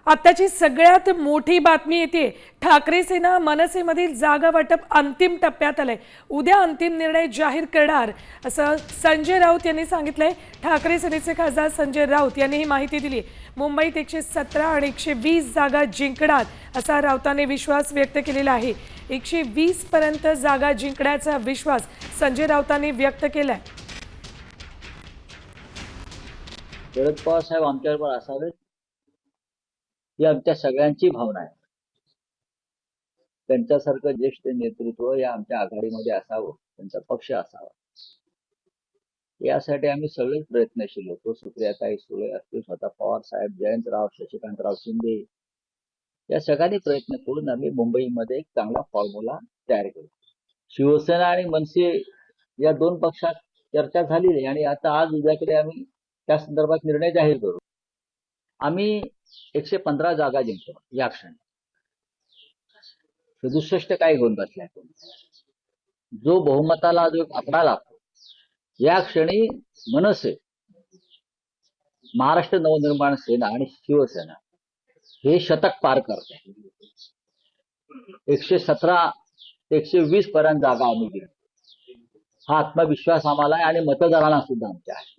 आत्ताची सगळ्यात मोठी बातमी येते। ठाकरे सेना मनसेमधील जागा वाटप अंतिम टप्प्यात आलंय। उद्या अंतिम निर्णय जाहीर करणार असं संजय राऊत यांनी सांगितलंय। ठाकरे सेनेचे खासदार संजय राऊत यांनी ही माहिती दिली। मुंबईत 117 आणि 120 जागा जिंकणार असा राऊतांनी विश्वास व्यक्त केलेला आहे। 120 पर्यंत जागा जिंकण्याचा विश्वास संजय राऊतांनी व्यक्त केलाय। शरद पवार साहेब आमच्याबरोबर असावेत ही आमच्या सगळ्यांची भावना आहे। त्यांच्यासारखं ज्येष्ठ नेतृत्व या आमच्या आघाडीमध्ये असावं, त्यांचा पक्ष असावा, यासाठी आम्ही सगळेच प्रयत्नशील होतो। सुप्रियाताई सुळे असतील, स्वतः पवार साहेब, जयंतराव, शशिकांतराव शिंदे या सगळ्यांनी प्रयत्न करून आम्ही मुंबईमध्ये एक चांगला फॉर्म्युला तयार केला। शिवसेना आणि मनसे या दोन पक्षात चर्चा झालेली आहे आणि आता आज उद्याकडे आम्ही त्या संदर्भात निर्णय जाहीर करू। आम्ही 115 जागा जिंकतो या क्षणी। 67 काय घेऊन बसलाय जो बहुमताला जो आकडा लागतो, या क्षणी मनसे, महाराष्ट्र नवनिर्माण सेना आणि शिवसेना हे शतक पार करते। 117 ते 120 पर्यंत जागा आम्ही जिंकतो, हा आत्मविश्वास आम्हाला आहे आणि मतदारांना सुद्धा आमच्या आहे।